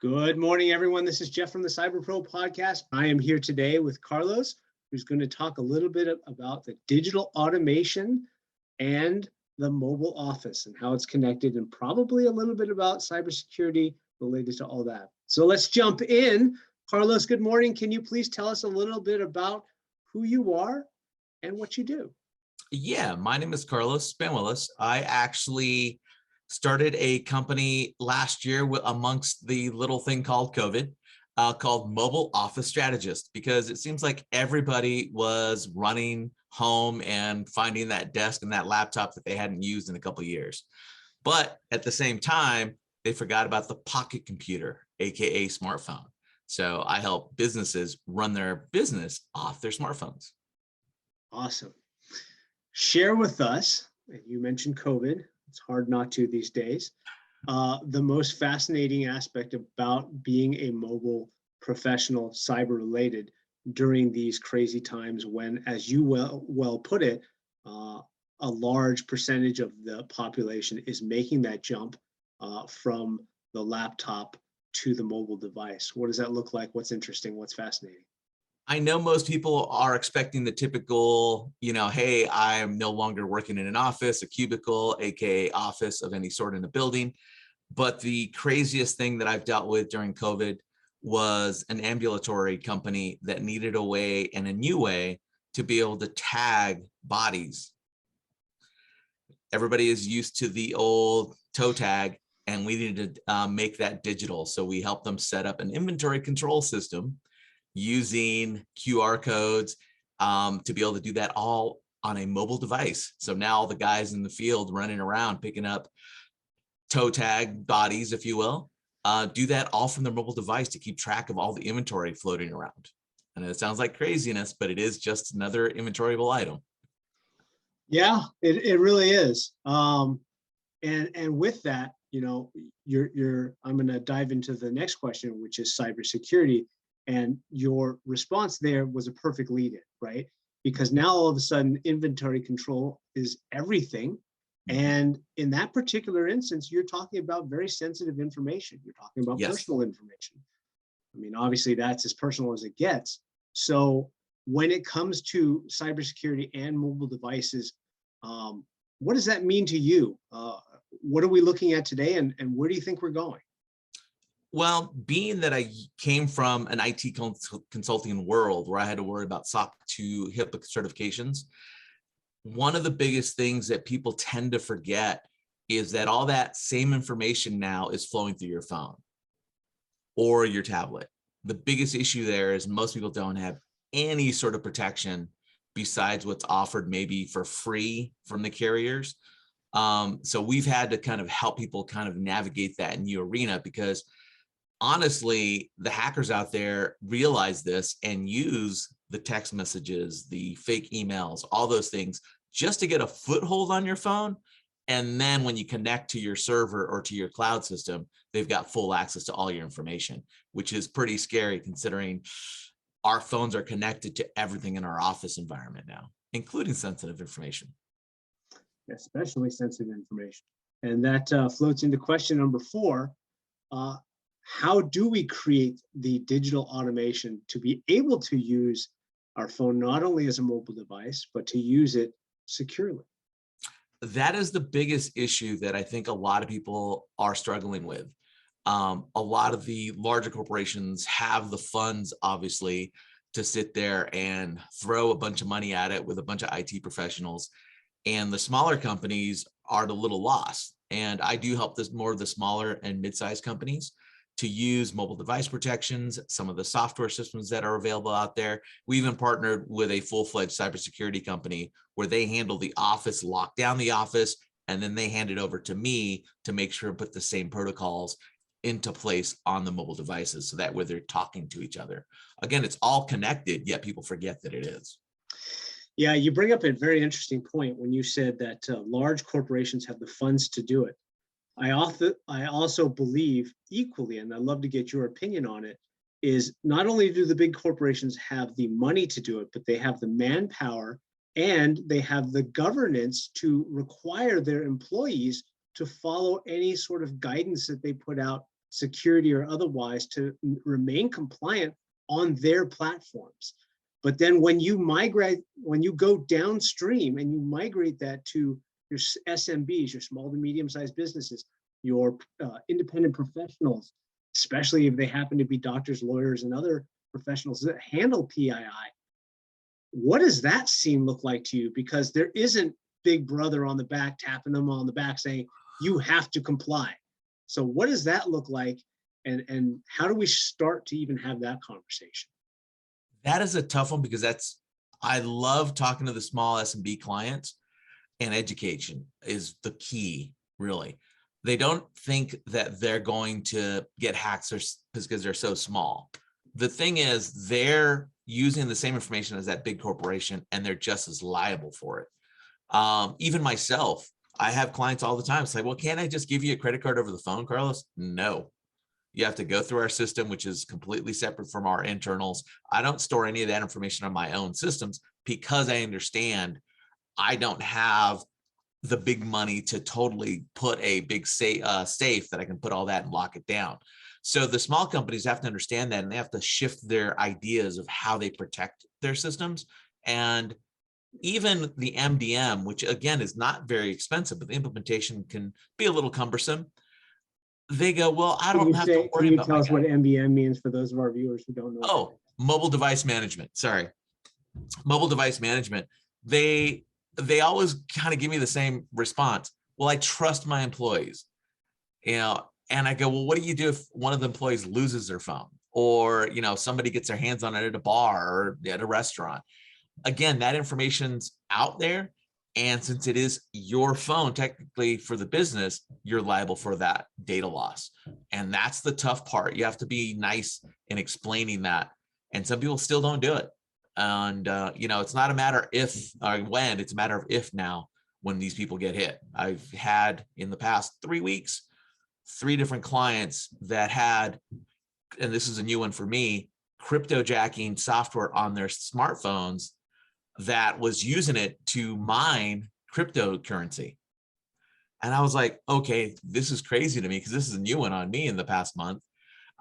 Good morning, everyone. This is Jeff from the Cyber Pro podcast. I am here today with Carlos, who's going to talk a little bit about the digital automation and the mobile office and how it's connected, and probably a little bit about cybersecurity related to all that. So let's jump in. Carlos, good morning. Can you please tell us a little bit about who you are and what you do? Yeah, my name is Carlos Banuelos. I actually started a company last year amongst the little thing called COVID, called Mobile Office Strategist, because it seems like everybody was running home and finding that desk and that laptop that they hadn't used in a couple of years. But at the same time, they forgot about the pocket computer, aka smartphone. So I help businesses run their business off their smartphones. Awesome. Share with us, and you mentioned COVID, it's hard not to these days, the most fascinating aspect about being a mobile professional, cyber related, during these crazy times when, as you well put it, a large percentage of the population is making that jump from the laptop to the mobile device. What does that look like? What's interesting? What's fascinating? I know most people are expecting the typical, hey, I'm no longer working in an office, a cubicle, aka office of any sort in a building. But the craziest thing that I've dealt with during COVID was an ambulatory company that needed a way and a new way to be able to tag bodies. Everybody is used to the old toe tag, and we needed to make that digital. So we helped them set up an inventory control system using QR codes to be able to do that all on a mobile device. So now all the guys in the field running around picking up toe tag bodies, if you will, do that all from their mobile device to keep track of all the inventory floating around. And it sounds like craziness, but it is just another inventoryable item. Yeah, it really is. And with that, I'm going to dive into the next question, which is cybersecurity. And your response there was a perfect lead-in, right? Because now all of a sudden inventory control is everything. And in that particular instance, you're talking about very sensitive information. You're talking about personal information. I mean, obviously that's as personal as it gets. So when it comes to cybersecurity and mobile devices, what does that mean to you? What are we looking at today, and where do you think we're going? Well, being that I came from an IT consulting world where I had to worry about SOC 2 HIPAA certifications, one of the biggest things that people tend to forget is that all that same information now is flowing through your phone or your tablet. The biggest issue there is most people don't have any sort of protection besides what's offered maybe for free from the carriers. So we've had to kind of help people kind of navigate that new arena, because honestly, the hackers out there realize this and use the text messages, the fake emails, all those things just to get a foothold on your phone. And then when you connect to your server or to your cloud system, they've got full access to all your information, which is pretty scary considering our phones are connected to everything in our office environment now, including sensitive information. Especially sensitive information. And that floats into question number 4. How do we create the digital automation to be able to use our phone not only as a mobile device, but to use it securely? That is the biggest issue that I think a lot of people are struggling with. A lot of the larger corporations have the funds, obviously, to sit there and throw a bunch of money at it with a bunch of IT professionals. And the smaller companies are a little lost. And I do help more of the smaller and mid-sized companies to use mobile device protections, some of the software systems that are available out there. We even partnered with a full-fledged cybersecurity company where they handle the office, lock down the office, and then they hand it over to me to make sure and put the same protocols into place on the mobile devices so that way they're talking to each other. Again, it's all connected, yet people forget that it is. Yeah, you bring up a very interesting point when you said that large corporations have the funds to do it. I also believe equally, and I'd love to get your opinion on it, is not only do the big corporations have the money to do it, but they have the manpower and they have the governance to require their employees to follow any sort of guidance that they put out security or otherwise to remain compliant on their platforms. But then when you go downstream and you migrate that to your SMBs, your small to medium-sized businesses, your independent professionals, especially if they happen to be doctors, lawyers, and other professionals that handle PII, what does that scene look like to you? Because there isn't Big Brother on the back, tapping them on the back saying, you have to comply. So what does that look like? And how do we start to even have that conversation? That is a tough one because I love talking to the small SMB clients, and education is the key, really. They don't think that they're going to get hacked because they're so small. The thing is, they're using the same information as that big corporation, and they're just as liable for it. Even myself, I have clients all the time. It's like, well, can't I just give you a credit card over the phone, Carlos? No. You have to go through our system, which is completely separate from our internals. I don't store any of that information on my own systems because I understand I don't have the big money to totally put a big safe that I can put all that and lock it down. So the small companies have to understand that, and they have to shift their ideas of how they protect their systems. And even the MDM, which again is not very expensive, but the implementation can be a little cumbersome. They go, well, I don't have to worry about. Can you tell us what MDM means for those of our viewers who don't know? Oh, mobile device management. Sorry. Mobile device management. They always kind of give me the same response. Well, I trust my employees, and I go, well, what do you do if one of the employees loses their phone, or, somebody gets their hands on it at a bar or at a restaurant? Again, that information's out there. And since it is your phone, technically for the business, you're liable for that data loss. And that's the tough part. You have to be nice in explaining that. And some people still don't do it. And, it's not a matter if or when, it's a matter of if now when these people get hit. I've had in the past 3 weeks, 3 different clients that had, and this is a new one for me, cryptojacking software on their smartphones that was using it to mine cryptocurrency. And I was like, okay, this is crazy to me because this is a new one on me in the past month.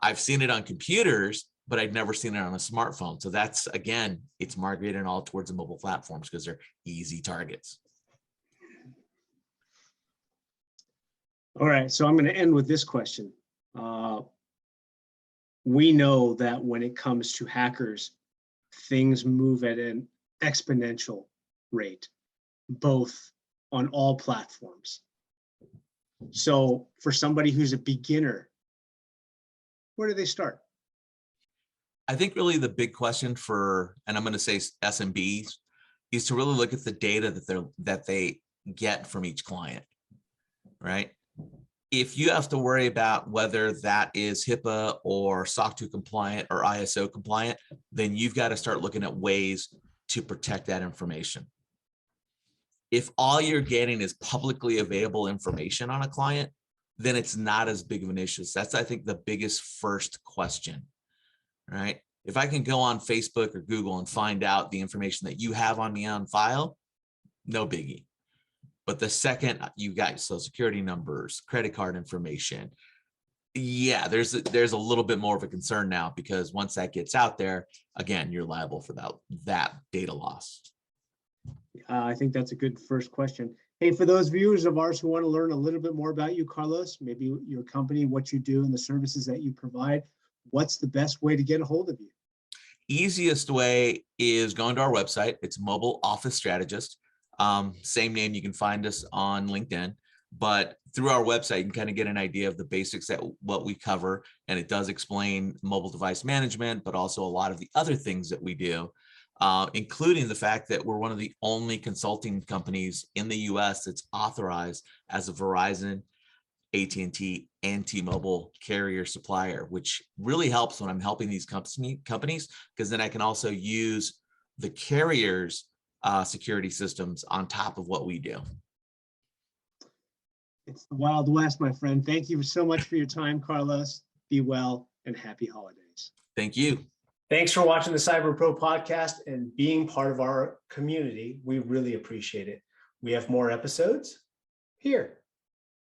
I've seen it on computers, but I'd never seen it on a smartphone. So that's, again, it's migrating all towards the mobile platforms because they're easy targets. All right, so I'm going to end with this question. We know that when it comes to hackers, things move at an exponential rate, both on all platforms. So for somebody who's a beginner, where do they start? I think really the big question for, and I'm going to say SMBs, is to really look at the data that they get from each client, right? If you have to worry about whether that is HIPAA or SOC 2 compliant or ISO compliant, then you've got to start looking at ways to protect that information. If all you're getting is publicly available information on a client, then it's not as big of an issue. So that's, I think, the biggest first question, right? If I can go on Facebook or Google and find out the information that you have on me on file, no biggie. But the second you got social security numbers, credit card information, yeah, there's a little bit more of a concern now, because once that gets out there, again, you're liable for that data loss. I think that's a good first question. Hey, for those viewers of ours who want to learn a little bit more about you, Carlos, maybe your company, what you do and the services that you provide, what's the best way to get a hold of you? Easiest way is going to our website. It's Mobile Office Strategist. Same name, you can find us on LinkedIn, but through our website, you can kind of get an idea of the basics that what we cover. And it does explain mobile device management, but also a lot of the other things that we do, including the fact that we're one of the only consulting companies in the US that's authorized as a Verizon, AT&T, and T-Mobile carrier supplier, which really helps when I'm helping these companies, because then I can also use the carriers' security systems on top of what we do. It's the Wild West, my friend. Thank you so much for your time, Carlos. Be well and happy holidays. Thank you. Thanks for watching the Cyber Pro podcast and being part of our community. We really appreciate it. We have more episodes here.